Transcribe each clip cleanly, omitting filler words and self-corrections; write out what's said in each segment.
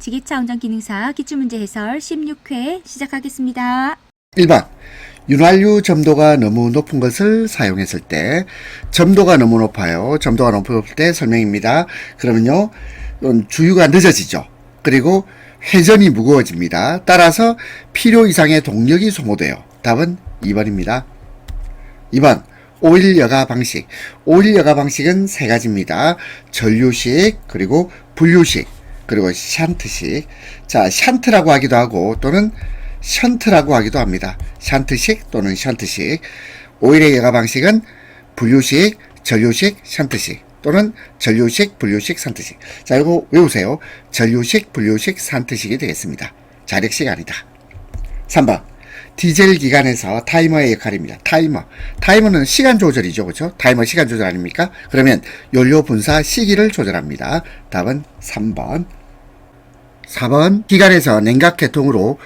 지게차 운전 기능사 기출문제 해설 16회 시작하겠습니다. 1번 윤활유 점도가 너무 높은 것을 사용했을 때, 점도가 너무 높아요. 점도가 높을 때 설명입니다. 그러면요, 주유가 늦어지죠. 그리고 회전이 무거워집니다. 따라서 필요 이상의 동력이 소모돼요. 답은 2번입니다. 2번 오일 여가 방식. 오일 여가 방식은 세 가지입니다. 전류식, 그리고 분류식, 그리고 샨트식. 자, 샨트라고 하기도 하고 또는 션트라고 하기도 합니다. 샨트식 또는 션트식. 오일의 여가 방식은 분류식, 전류식, 션트식 또는 전류식, 분류식, 션트식. 자, 이거 외우세요. 전류식, 분류식, 션트식이 되겠습니다. 자력식 아니다. 3번 디젤 기관에서 타이머의 역할입니다. 타이머는 시간 조절이죠. 그렇죠? 타이머 시간 조절 아닙니까? 그러면 연료 분사 시기를 조절합니다. 답은 3번. 4번 기관에서 냉각계통으로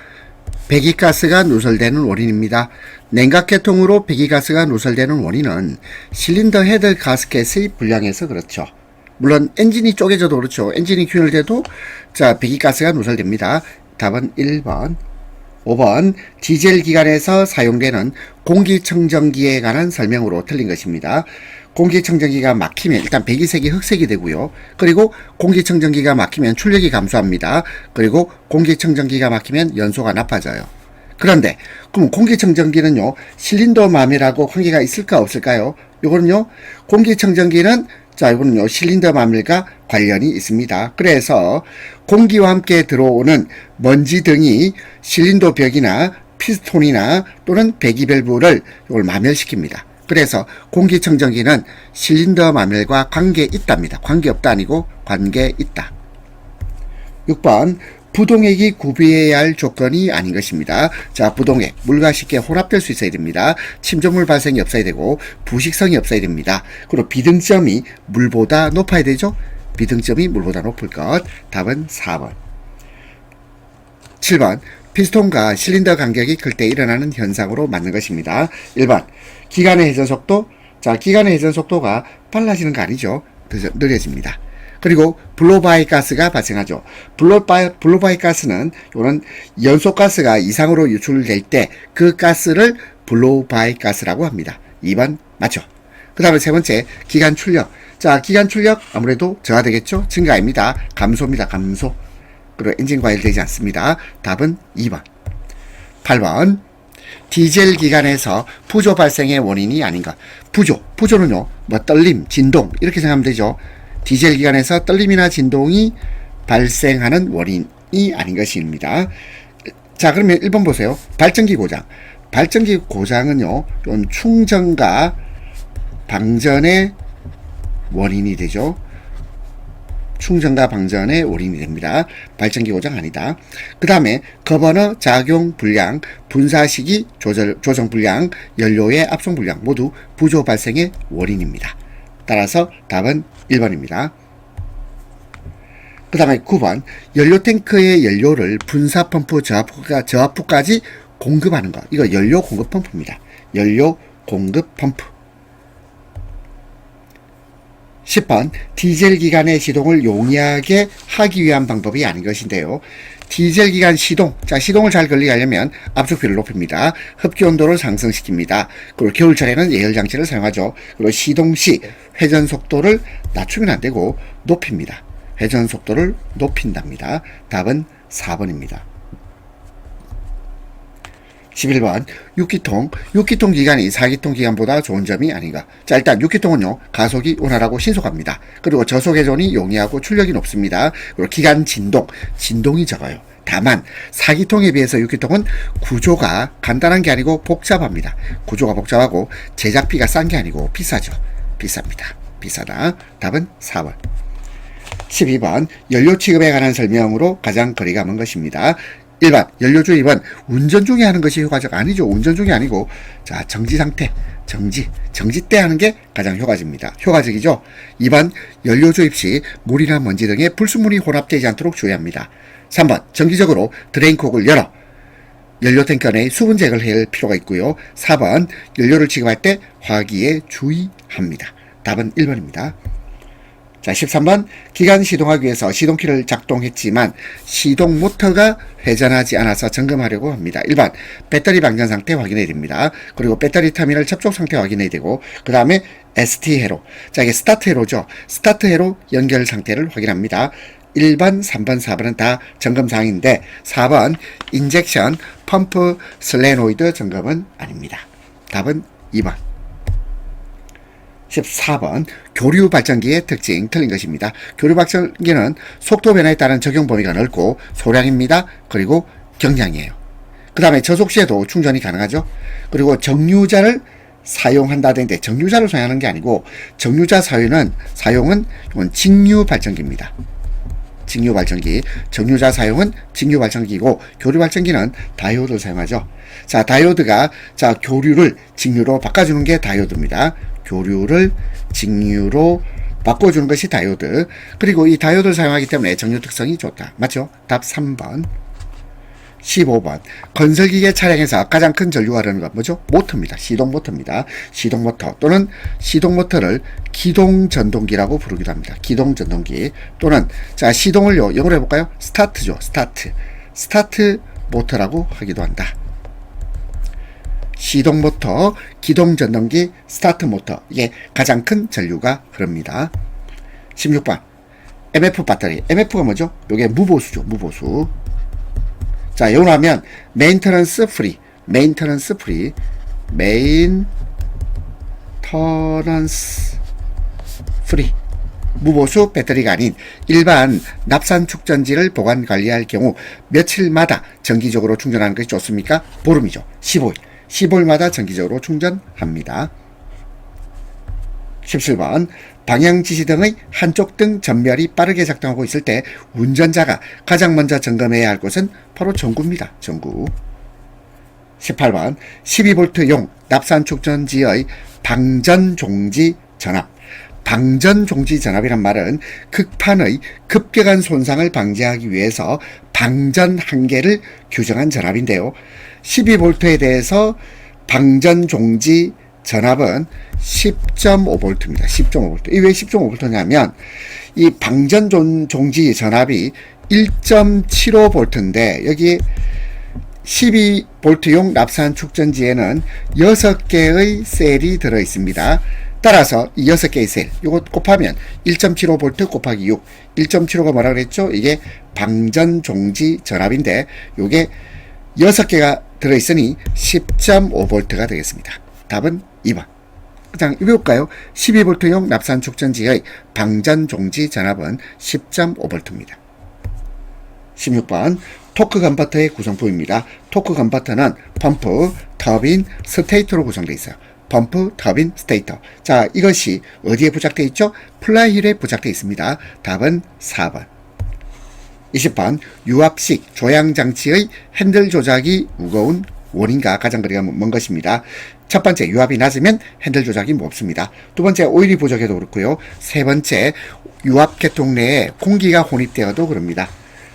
배기가스가 누설되는 원인입니다. 냉각계통으로 배기가스가 누설되는 원인은 실린더 헤드 가스켓의 불량에서 그렇죠. 물론 엔진이 쪼개져도 그렇죠. 엔진이 균열돼도 자, 배기가스가 누설됩니다. 답은 1번. 5번 디젤 기관에서 사용되는 공기청정기에 관한 설명으로 틀린 것입니다. 공기청정기가 막히면 일단 배기색이 흑색이 되고요. 그리고 공기청정기가 막히면 출력이 감소합니다. 그리고 공기청정기가 막히면 연소가 나빠져요. 그런데 그럼 공기청정기는요, 실린더마밀하고 관계가 있을까 없을까요? 이거는요, 공기청정기는 자, 이거는요, 실린더 마밀과 관련이 있습니다. 그래서 공기와 함께 들어오는 먼지 등이 실린더 벽이나 피스톤이나 또는 배기밸브를 이걸 마멸시킵니다. 그래서 공기청정기는 실린더 마밀과 관계 있답니다. 관계 없다 아니고 관계 있다. 6번 부동액이 구비해야 할 조건이 아닌 것입니다. 자, 부동액, 물과 쉽게 혼합될 수 있어야 됩니다. 침전물 발생이 없어야 되고 부식성이 없어야 됩니다. 그리고 비등점이 물보다 높아야 되죠. 비등점이 물보다 높을 것. 답은 4번. 7번 피스톤과 실린더 간격이 클 때 일어나는 현상으로 맞는 것입니다. 1번 기관의 회전 속도. 자, 기관의 회전 속도가 빨라지는 거 아니죠. 느려집니다. 그리고 블로바이 가스가 발생하죠. 블로바이 가스는 이런 연소가스가 이상으로 유출될 때 그 가스를 블로바이 가스라고 합니다. 2번 맞죠. 그 다음에 세 번째 기관 출력. 자, 기관 출력 아무래도 저하되겠죠. 증가입니다. 감소입니다. 감소. 그리고 엔진 과열되지 않습니다. 답은 2번. 8번 디젤 기관에서 부조 발생의 원인이 아닌가. 부조는요, 뭐 떨림, 진동 이렇게 생각하면 되죠. 디젤 기관에서 떨림이나 진동이 발생하는 원인이 아닌 것입니다. 자, 그러면 1번 보세요. 발전기 고장. 발전기 고장은요, 충전과 방전의 원인이 되죠. 충전과 방전의 원인이 됩니다. 발전기 고장 아니다. 그 다음에 거버너 작용 불량, 분사 시기 조정 불량, 연료의 압송 불량 모두 부조 발생의 원인입니다. 따라서 답은 1번입니다. 그 다음에 9번 연료탱크의 연료를 분사펌프 저압부까지 공급하는 것. 이거 연료 공급 펌프입니다. 연료 공급 펌프. 10번 디젤 기관의 시동을 용이하게 하기 위한 방법이 아닌 것인데요. 디젤 기관 시동. 자, 시동을 잘 걸리게 하려면 압축비를 높입니다. 흡기 온도를 상승시킵니다. 그리고 겨울철에는 예열장치를 사용하죠. 그리고 시동 시 회전 속도를 낮추면 안 되고 높입니다. 회전 속도를 높인답니다. 답은 4번입니다. 11번 6기통 기관이 4기통 기관보다 좋은 점이 아닌가. 자, 일단 6기통은요, 가속이 원활하고 신속합니다. 그리고 저속 회전이 용이하고 출력이 높습니다. 그리고 기관 진동이 적어요. 다만 4기통에 비해서 6기통은 구조가 간단한 게 아니고 복잡합니다. 구조가 복잡하고 제작비가 싼 게 아니고 비싸죠. 비쌉니다. 비싸다. 답은 4번. 12번 연료 취급에 관한 설명으로 가장 거리가 먼 것입니다. 1번 연료 주입은 운전 중에 하는 것이 효과적 아니죠. 운전 중이 아니고 자, 정지 상태, 정지 때 하는 게 가장 효과적이죠. 2번 연료 주입 시 물이나 먼지 등의 불순물이 혼합되지 않도록 주의합니다. 3번 정기적으로 드레인콕을 열어 연료 탱크 내에 수분 제거를 해야 할 필요가 있고요. 4번 연료를 취급할 때 화기에 주의합니다. 답은 1번입니다. 자, 13번 기관 시동하기 위해서 시동키를 작동했지만 시동 모터가 회전하지 않아서 점검하려고 합니다. 1번 배터리 방전 상태 확인해야 됩니다. 그리고 배터리 터미널 접촉 상태 확인해야 되고 그 다음에 ST 회로, 자 이게 스타트 회로죠. 스타트 회로 연결 상태를 확인합니다. 1번, 3번, 4번은 다 점검사항인데 4번 인젝션 펌프 슬레노이드 점검은 아닙니다. 답은 2번. 14번 교류 발전기의 특징 틀린 것입니다. 교류 발전기는 속도 변화에 따른 적용 범위가 넓고 소량입니다. 그리고 경량이에요. 그 다음에 저속 시에도 충전이 가능하죠. 그리고 정류자를 사용한다던데 정류자를 사용하는 게 아니고 정류자 사용은 직류 발전기입니다. 직류 발전기. 정류자 사용은 직류 발전기이고 교류 발전기는 다이오드를 사용하죠. 자, 다이오드가 자 교류를 직류로 바꿔주는 게 다이오드입니다. 교류를 직류로 바꿔주는 것이 다이오드. 그리고 이 다이오드를 사용하기 때문에 정류 특성이 좋다. 맞죠? 답 3번. 15번 건설기계 차량에서 가장 큰 전류가 흐르는 건 뭐죠? 모터입니다. 시동모터입니다. 시동모터 또는 시동모터를 기동전동기라고 부르기도 합니다. 기동전동기 또는 자 시동을요 영어로 해볼까요? 스타트죠. 스타트 모터라고 하기도 한다. 시동모터, 기동전동기, 스타트모터 이게 가장 큰 전류가 흐릅니다. 16번 MF 배터리. MF가 뭐죠? 이게 무보수죠. 무보수. 자, 영어로 하면 maintenance free 무보수 배터리가 아닌 일반 납산 축전지를 보관 관리할 경우 며칠마다 정기적으로 충전하는 것이 좋습니까? 보름이죠. 15일마다 정기적으로 충전합니다. 17번 방향 지시등의 한쪽 등 전멸이 빠르게 작동하고 있을 때 운전자가 가장 먼저 점검해야 할 곳은 바로 전구입니다. 전구. 18번 12V용 납산 축전지의 방전 종지 전압. 방전 종지 전압이란 말은 극판의 급격한 손상을 방지하기 위해서 방전 한계를 규정한 전압인데요. 12V에 대해서 방전 종지 전압은 10.5V입니다. 10.5V. 이 왜 10.5V냐면 이 방전 종지 전압이 1.75V인데 여기 12V용 납산 축전지에는 6개의 셀이 들어 있습니다. 따라서 이 6개의 셀 이거 곱하면 1.75V 곱하기 6 1.75가 뭐라 그랬죠? 이게 방전 종지 전압인데 요게 6개가 들어있으니 10.5V가 되겠습니다. 답은 2번. 그냥 외울까요? 12V용 납산 축전지의 방전 종지 전압은 10.5V입니다. 16번 토크 컨버터의 구성품입니다. 토크 컨버터는 펌프, 터빈, 스테이터로 구성되어 있어요. 펌프, 터빈, 스테이터. 자, 이것이 어디에 부착되어 있죠? 플라이휠에 부착되어 있습니다. 답은 4번. 20번 유압식 조향장치의 핸들 조작이 무거운 원인과 가장 거리가 먼 것입니다. 첫 번째, 유압이 낮으면 핸들 조작이 무겁습니다. 두 번째, 오일이 부족해도 그렇고요. 세 번째, 유압 계통 내에 공기가 혼입되어도 그럽니다.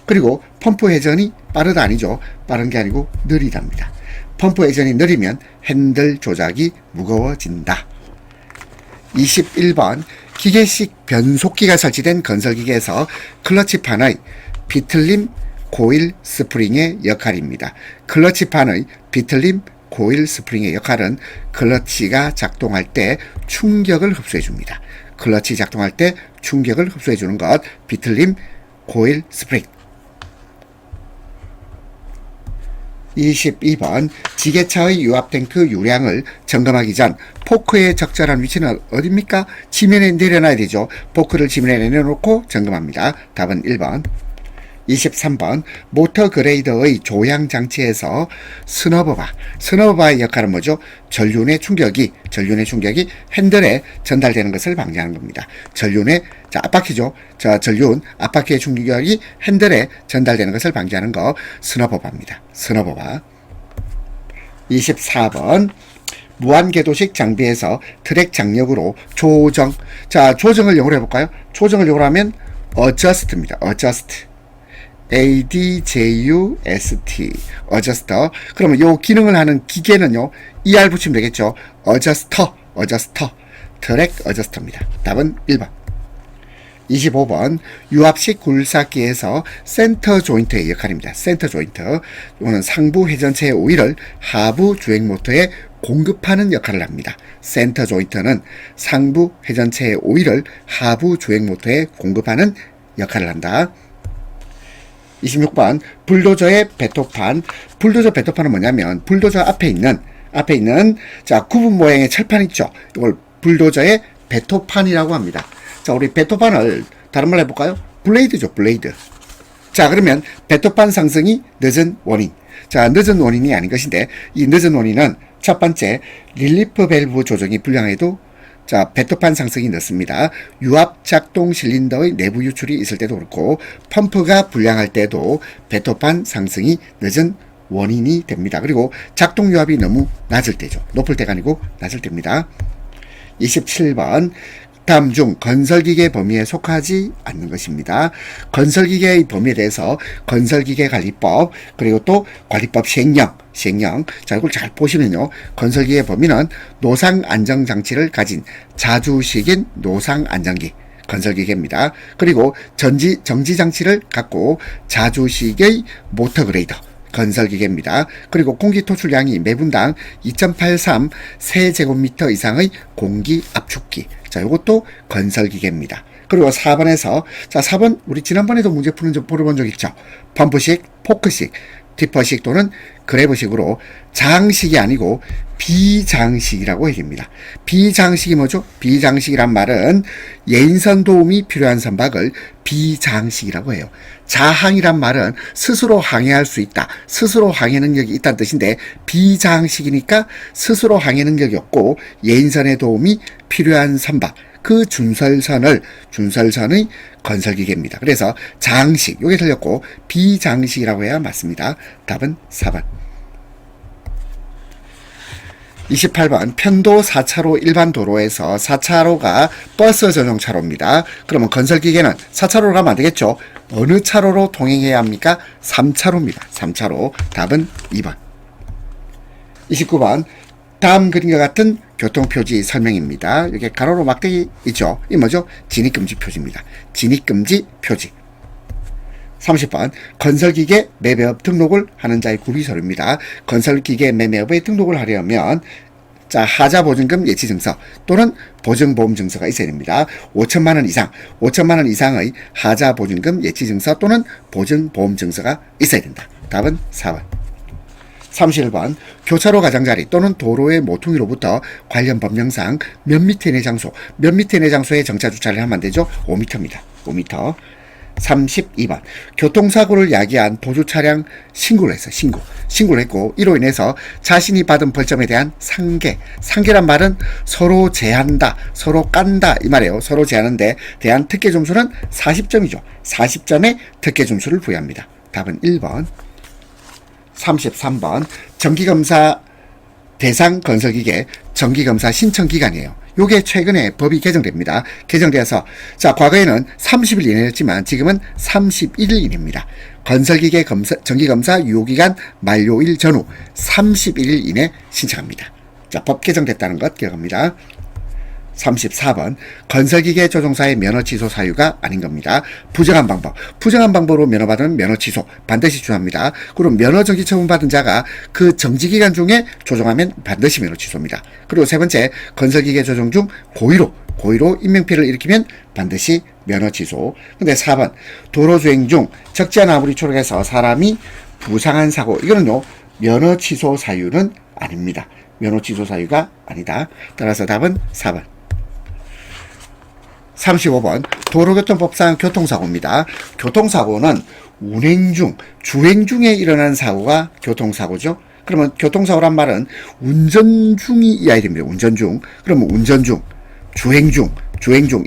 그리고 펌프 회전이 빠르다 아니죠. 빠른 게 아니고 느리답니다. 펌프 회전이 느리면 핸들 조작이 무거워진다. 21번 기계식 변속기가 설치된 건설기계에서 클러치판의 비틀림 코일 스프링의 역할입니다. 클러치판의 비틀림 코일 스프링의 역할은 클러치가 작동할 때 충격을 흡수해 줍니다. 클러치 작동할 때 충격을 흡수해 주는 것 비틀림 코일 스프링. 22번 지게차의 유압탱크 유량을 점검하기 전 포크의 적절한 위치는 어디입니까? 지면에 내려놔야 되죠. 포크를 지면에 내려놓고 점검합니다. 답은 1번. 23번 모터 그레이더의 조향장치에서 스너버바의 역할은 뭐죠? 전륜의 충격이 핸들에 전달되는 것을 방지하는 겁니다. 전륜의 앞바퀴죠. 전륜 앞바퀴의 충격이 핸들에 전달되는 것을 방지하는 거 스너버바입니다. 스너버바. 24번 무한궤도식 장비에서 트랙 장력으로 조정. 자, 조정을 영어로 해볼까요? 조정을 영어로 하면 adjust입니다. ADJUST 어저스터. 그러면 요 기능을 하는 기계는요 ER 붙이면 되겠죠. 어저스터 트랙 어저스터입니다. 답은 1번. 25번 유압식 굴삭기에서 센터 조인트의 역할입니다. 센터 조인트. 이거는 상부 회전체의 오일을 하부 주행 모터에 공급하는 역할을 합니다. 센터 조인트는 상부 회전체의 오일을 하부 주행 모터에 공급하는 역할을 한다. 26번 불도저의 배토판. 불도저 배토판은 뭐냐면 불도저 앞에 있는 자 구분 모양의 철판 있죠. 이걸 불도저의 배토판이라고 합니다. 자, 우리 배토판을 다른 말로 해볼까요? 블레이드죠, 블레이드. 자, 그러면 배토판 상승이 늦은 원인. 자, 늦은 원인이 아닌 것인데, 이 늦은 원인은 첫 번째, 릴리프 밸브 조정이 불량해도, 자, 배토판 상승이 늦습니다. 유압 작동 실린더의 내부 유출이 있을 때도 그렇고, 펌프가 불량할 때도 배토판 상승이 늦은 원인이 됩니다. 그리고 작동 유압이 너무 낮을 때죠. 높을 때가 아니고 낮을 때입니다. 27번 다음 중 건설기계 범위에 속하지 않는 것입니다. 건설기계의 범위에 대해서 건설기계관리법 그리고 또 관리법 시행령 자 이걸 잘 보시면요. 건설기계 범위는 노상안정장치를 가진 자주식인 노상안정기 건설기계입니다. 그리고 정지장치를 갖고 자주식의 모터그레이더 건설기계입니다. 그리고 공기토출량이 매분당 2.83 세제곱미터 이상의 공기압축기. 자, 이것도 건설기계입니다. 그리고 4번에서, 자, 4번, 우리 지난번에도 문제 풀어본 적 있죠? 펌프식, 포크식, 티퍼식 또는 그래브식으로 장식이 아니고 비장식이라고 얘기합니다. 비장식이 뭐죠? 비장식이란 말은 예인선 도움이 필요한 선박을 비장식이라고 해요. 자항이란 말은 스스로 항해할 수 있다. 스스로 항해 능력이 있다는 뜻인데 비장식이니까 스스로 항해 능력이 없고 예인선의 도움이 필요한 선박. 그 준설선의 건설기계입니다. 그래서 장식, 요게 틀렸고 비장식이라고 해야 맞습니다. 답은 4번. 28번 편도 4차로 일반 도로에서 4차로가 버스 전용 차로입니다. 그러면 건설기계는 4차로로 가면 안 되겠죠. 어느 차로로 통행해야 합니까? 3차로입니다. 3차로. 답은 2번. 29번 다음 그림과 같은 교통표지 설명입니다. 이렇게 가로로 막대기 있죠. 이 뭐죠? 진입금지 표지입니다. 진입금지 표지. 30번 건설기계 매매업 등록을 하는 자의 구비서류입니다. 건설기계 매매업에 등록을 하려면 자 하자보증금 예치증서 또는 보증보험증서가 있어야 됩니다. 5천만 원 이상의 하자보증금 예치증서 또는 보증보험증서가 있어야 된다. 답은 4번. 31번 교차로 가장자리 또는 도로의 모퉁이로부터 관련 법령상 몇 미터 내 장소에 정차 주차를 하면 안 되죠? 5m입니다. 5m. 32번 교통사고를 야기한 보조차량 신고를 했어요. 신고를 했고 이로 인해서 자신이 받은 벌점에 대한 상계란 말은 서로 제한다, 서로 깐다 이 말이에요. 서로 제하는데 대한 특계점수는 40점이죠. 40점의 특계점수를 부여합니다. 답은 1번. 33번 정기검사 대상 건설기계 정기검사 신청기간이에요. 요게 최근에 법이 개정됩니다. 개정되어서 자 과거에는 30일 이내였지만 지금은 31일입니다. 건설기계 정기검사 유효기간 만료일 전후 31일 이내 신청합니다. 자 법 개정됐다는 것 기억합니다. 34번 건설기계 조종사의 면허 취소 사유가 아닌 겁니다. 부정한 방법으로 면허받은 면허 취소 반드시 준합니다. 그리고 면허 정지 처분 받은 자가 그 정지기간 중에 조종하면 반드시 면허 취소입니다. 그리고 세 번째 건설기계 조종 중 고의로 인명피해를 일으키면 반드시 면허 취소. 근데 4번 도로주행 중 적재한 아무리 초록해서 사람이 부상한 사고 이거는요 면허 취소 사유는 아닙니다. 면허 취소 사유가 아니다. 따라서 답은 4번. 35번 도로교통법상 교통사고입니다. 교통사고는 주행 중에 일어난 사고가 교통사고죠. 그러면 교통사고란 말은 운전 중이 이해야 됩니다. 운전 중. 그러면 운전 중, 주행 중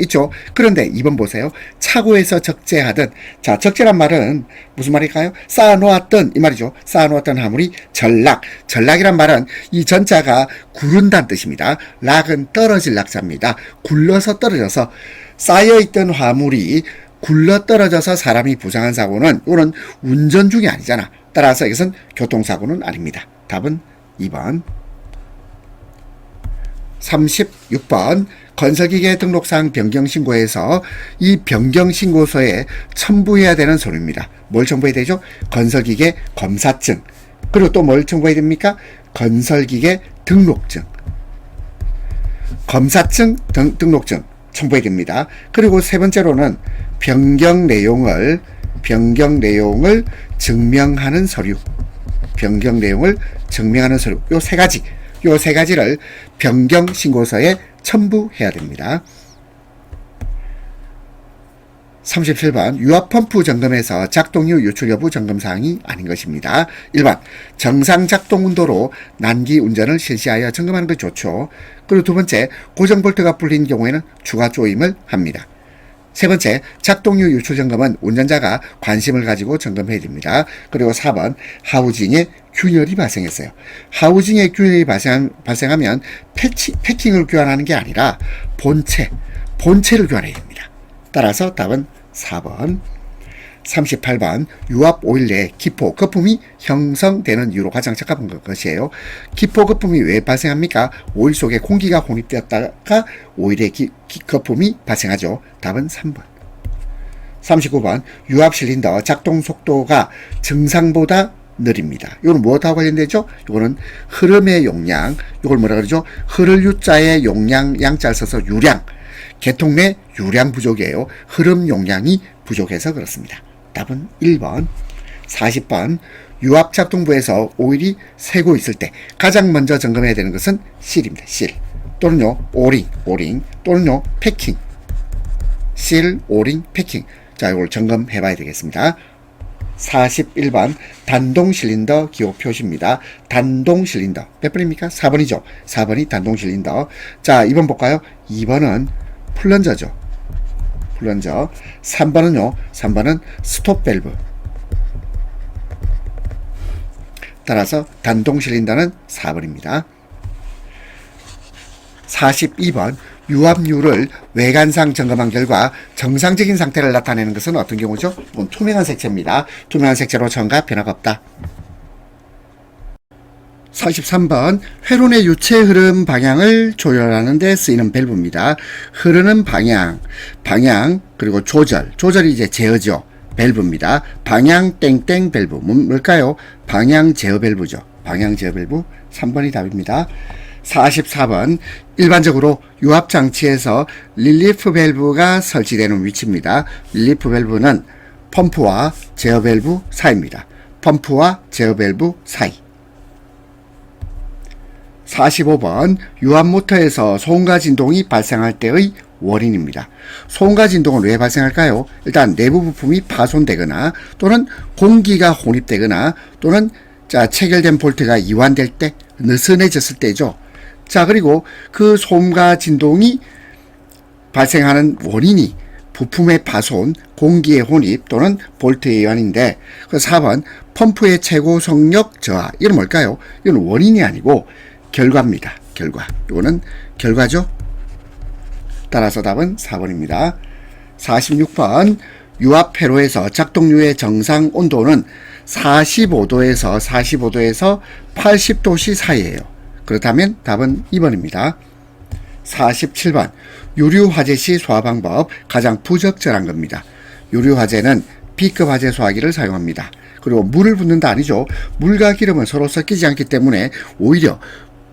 있죠. 그런데 2번 보세요. 차고에서 적재하든 자 적재란 말은 무슨 말일까요? 쌓아놓았던 이 말이죠. 쌓아놓았던 화물이 전락이란 말은 이 전자가 구른다는 뜻입니다. 락은 떨어질 낙자입니다. 굴러서 떨어져서 쌓여있던 화물이 굴러 떨어져서 사람이 부상한 사고는 이거는 운전 중이 아니잖아. 따라서 이것은 교통사고는 아닙니다. 답은 2번. 36번 건설기계 등록상 변경신고에서 이 변경신고서에 첨부해야 되는 서류입니다. 뭘 첨부해야 되죠? 건설기계 검사증. 그리고 또 뭘 첨부해야 됩니까? 건설기계 등록증. 검사증, 등록증 첨부해야 됩니다. 그리고 세 번째로는 변경 내용을 증명하는 서류. 변경 내용을 증명하는 서류. 요 세 가지를 변경 신고서에 첨부해야 됩니다. 37번 유압펌프 점검에서 작동류 유출 여부 점검사항이 아닌 것입니다. 1번 정상 작동 온도로 난기 운전을 실시하여 점검하는 것이 좋죠. 그리고 두 번째 고정 볼트가 풀린 경우에는 추가 조임을 합니다. 세 번째, 작동류 유출 점검은 운전자가 관심을 가지고 점검해야 됩니다. 그리고 4번, 하우징에 균열이 발생했어요. 하우징에 균열이 발생하면 패킹을 교환하는 게 아니라 본체를 교환해야 됩니다. 따라서 답은 4번. 38번, 유압 오일 내 기포, 거품이 형성되는 이유로 가장 적합한 것이에요. 기포, 거품이 왜 발생합니까? 오일 속에 공기가 혼입되었다가 오일의 거품이 발생하죠. 답은 3번. 39번, 유압 실린더 작동 속도가 정상보다 느립니다. 이거는 무엇하고 관련되죠? 이거는 흐름의 용량, 이걸 뭐라 그러죠? 흐를 유자의 용량, 양자를 써서 유량, 개통 내 유량 부족이에요. 흐름 용량이 부족해서 그렇습니다. 답은 1번. 40번, 유압 작동부에서 오일이 새고 있을 때 가장 먼저 점검해야 되는 것은 실입니다. 실 또는요 오링 또는요 패킹. 실, 오링, 패킹. 자, 이걸 점검해 봐야 되겠습니다. 41번, 단동 실린더 기호 표시입니다. 단동 실린더 몇 번입니까? 4번이죠. 4번이 단동 실린더. 자, 2번 볼까요? 2번은 플런저죠. 플런저. 3번은 스톱 밸브. 따라서 단동 실린더는 4번입니다. 42번, 유압류를 외관상 점검한 결과 정상적인 상태를 나타내는 것은 어떤 경우죠? 투명한 색채입니다. 투명한 색채로 전과 변화가 없다. 43번, 회론의 유체 흐름 방향을 조절하는 데 쓰이는 밸브입니다. 흐르는 방향 그리고 조절이 이제 제어죠. 밸브입니다. 방향 땡땡 밸브 뭘까요? 방향 제어 밸브죠. 방향 제어 밸브 3번이 답입니다. 44번, 일반적으로 유압 장치에서 릴리프 밸브가 설치되는 위치입니다. 릴리프 밸브는 펌프와 제어 밸브 사이입니다. 펌프와 제어 밸브 사이. 45번, 유압 모터에서 소음과 진동이 발생할 때의 원인입니다. 소음과 진동은 왜 발생할까요? 일단 내부 부품이 파손되거나 또는 공기가 혼입되거나 또는 체결된 볼트가 이완될 때, 느슨해졌을 때죠. 자, 그리고 그 소음과 진동이 발생하는 원인이 부품의 파손, 공기의 혼입 또는 볼트의 이완인데, 그 4번, 펌프의 최고 속력 저하. 이건 뭘까요? 이건 원인이 아니고 결과입니다. 이거는 결과죠. 따라서 답은 4번입니다. 46번, 유압 회로에서 작동류의 정상 온도는 45도에서 80도씨 사이예요. 그렇다면 답은 2번입니다. 47번, 유류화재 시 소화 방법 가장 부적절한 겁니다. 유류화재는 B급 화재 소화기를 사용합니다. 그리고 물을 붓는다 아니죠. 물과 기름은 서로 섞이지 않기 때문에 오히려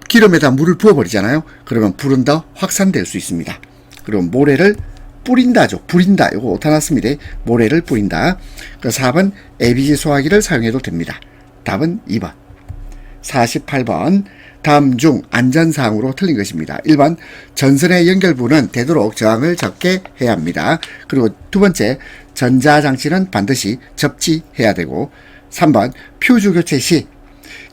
기름에다 물을 부어버리잖아요. 그러면 불은 더 확산될 수 있습니다. 그리고 모래를 뿌린다죠. 부린다. 이거 오타 났습니다. 모래를 뿌린다. 그 4번, ABG 소화기를 사용해도 됩니다. 답은 2번. 48번, 다음 중 안전사항으로 틀린 것입니다. 1번, 전선의 연결부는 되도록 저항을 적게 해야 합니다. 그리고 두 번째, 전자장치는 반드시 접지해야 되고, 3번, 퓨즈 교체 시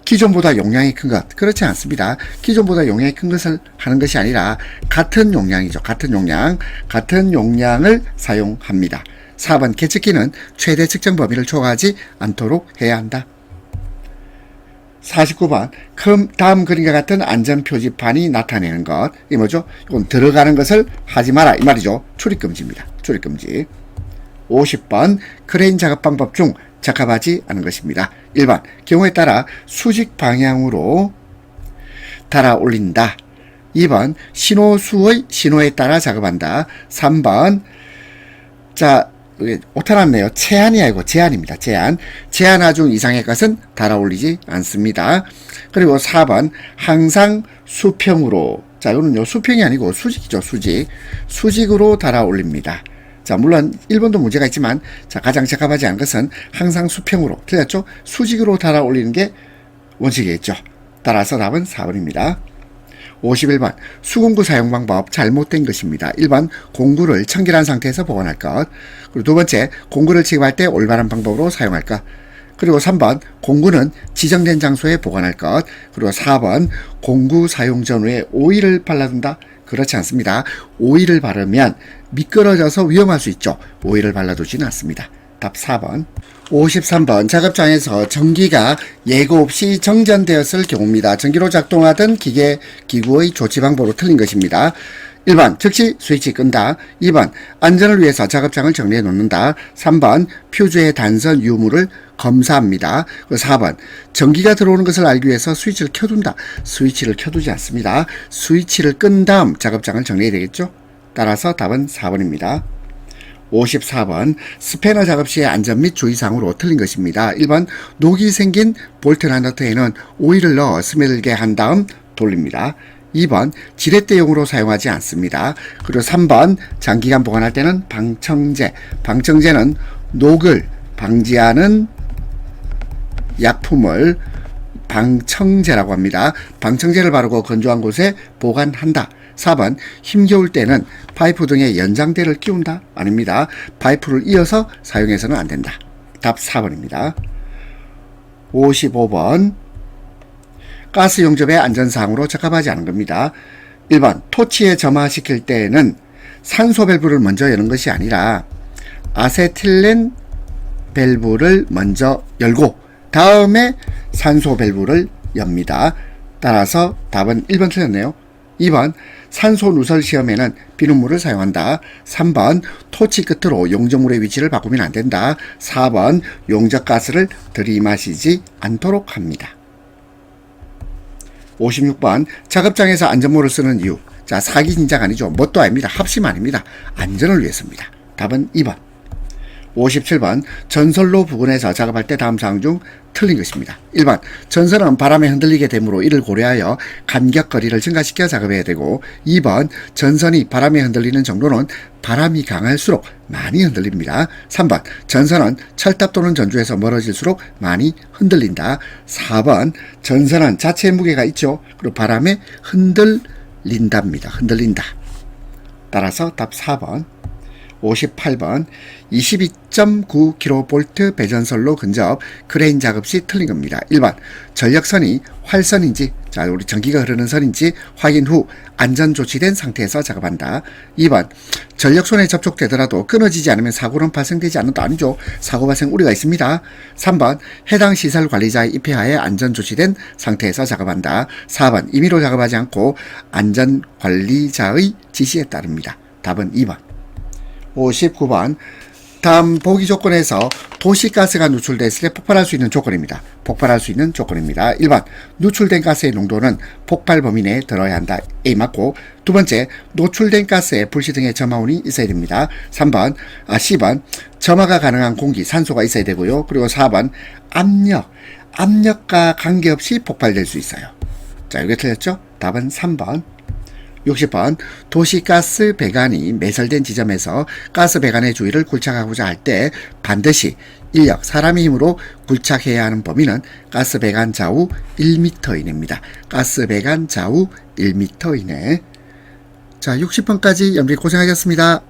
기존보다 용량이 큰 것. 그렇지 않습니다. 기존보다 용량이 큰 것을 하는 것이 아니라 같은 용량이죠. 같은 용량을 사용합니다. 4번, 계측기는 최대 측정 범위를 초과하지 않도록 해야 한다. 49번, 다음 그림과 같은 안전표지판이 나타내는 것. 이 뭐죠? 이건 들어가는 것을 하지 마라. 이 말이죠. 출입금지입니다. 출입금지. 50번, 크레인 작업 방법 중 적합하지 않은 것입니다. 1번, 경우에 따라 수직 방향으로 달아 올린다. 2번 신호수의 신호에 따라 작업한다. 3번 자 오타 났네요. 체안이 아니고 제한입니다. 제한. 제한 하중 이상의 것은 달아올리지 않습니다. 그리고 4번 항상 수평으로 자 이거는요 수평이 아니고 수직이죠. 수직으로 달아올립니다. 자 물론 1번도 문제가 있지만 자 가장 적합하지 않은 것은 항상 수평으로 틀렸죠. 수직으로 달아올리는 게 원칙이겠죠. 따라서 답은 4번입니다. 51번 수공구 사용 방법 잘못된 것입니다. 1번 공구를 청결한 상태에서 보관할 것. 그리고 두 번째 공구를 취급할 때 올바른 방법으로 사용할 것. 그리고 3번 공구는 지정된 장소에 보관할 것. 그리고 4번 공구 사용 전후에 오일을 발라둔다. 그렇지 않습니다. 오일을 바르면 미끄러져서 위험할 수 있죠. 오일을 발라두지는 않습니다. 답 4번. 53번 작업장에서 전기가 예고 없이 정전되었을 경우입니다. 전기로 작동하던 기구의 조치 방법으로 틀린 것입니다. 1번 즉시 스위치 끈다. 2번 안전을 위해서 작업장을 정리해 놓는다. 3번 퓨즈의 단선 유무를 검사합니다. 4번 전기가 들어오는 것을 알기 위해서 스위치를 켜둔다. 스위치를 켜두지 않습니다. 스위치를 끈 다음 작업장을 정리해야 되겠죠. 따라서 답은 4번입니다. 54번 스패너 작업 시의 안전 및 주의사항으로 틀린 것입니다. 1번 녹이 생긴 볼트나 너트에는 오일을 넣어 스며들게 한 다음 돌립니다. 2번 지렛대용으로 사용하지 않습니다. 그리고 3번 장기간 보관할 때는 방청제는 녹을 방지하는 약품을 방청제라고 합니다. 방청제를 바르고 건조한 곳에 보관한다. 4번 힘겨울 때는 파이프 등에 연장대를 끼운다. 아닙니다. 파이프를 이어서 사용해서는 안 된다. 답 4번입니다. 55번 가스 용접의 안전사항으로 적합하지 않은 겁니다. 1번 토치에 점화시킬 때에는 산소 밸브를 먼저 여는 것이 아니라 아세틸렌 밸브를 먼저 열고 다음에 산소 밸브를 엽니다. 따라서 답은 1번 틀렸네요. 2번 산소 누설 시험에는 비눗물을 사용한다. 3번 토치 끝으로 용접물의 위치를 바꾸면 안 된다. 4번 용접가스를 들이마시지 않도록 합니다. 56번 작업장에서 안전모를 쓰는 이유. 자 사기 진작 아니죠. 뭣도 아닙니다. 합심 아닙니다. 안전을 위해서입니다. 답은 2번. 57번 전선로 부근에서 작업할 때 다음 사항 중 틀린 것입니다. 1번 전선은 바람에 흔들리게 되므로 이를 고려하여 간격거리를 증가시켜 작업해야 되고 2번 전선이 바람에 흔들리는 정도는 바람이 강할수록 많이 흔들립니다. 3번 전선은 철탑 또는 전주에서 멀어질수록 많이 흔들린다. 4번 전선은 자체의 무게가 있죠. 그리고 바람에 흔들린다. 따라서 답 4번. 58번 22.9kV 배전선로 근접 크레인 작업 시 틀린 겁니다. 1번 전력선이 활선인지 자 우리 전기가 흐르는 선인지 확인 후 안전 조치된 상태에서 작업한다. 2번 전력선에 접촉되더라도 끊어지지 않으면 사고는 발생되지 않는다. 아니죠. 사고 발생 우려가 있습니다. 3번 해당 시설 관리자의 입회하에 안전 조치된 상태에서 작업한다. 4번 임의로 작업하지 않고 안전 관리자의 지시에 따릅니다. 답은 2번. 59번 다음 보기 조건에서 도시가스가 누출됐을 때 폭발할 수 있는 조건입니다. 1번 누출된 가스의 농도는 폭발 범위 내에 들어야 한다. A 맞고 두 번째 노출된 가스에 불씨 등의 점화운이 있어야 됩니다. 10번 점화가 가능한 공기 산소가 있어야 되고요. 그리고 4번 압력과 관계없이 폭발될 수 있어요. 자 이게 틀렸죠? 답은 3번. 60번 도시가스 배관이 매설된 지점에서 가스 배관의 주위를 굴착하고자 할 때 반드시 인력, 사람의 힘으로 굴착해야 하는 범위는 가스 배관 좌우 1m 이내입니다. 가스 배관 좌우 1m 이내. 자, 60번까지 연필 고생하셨습니다.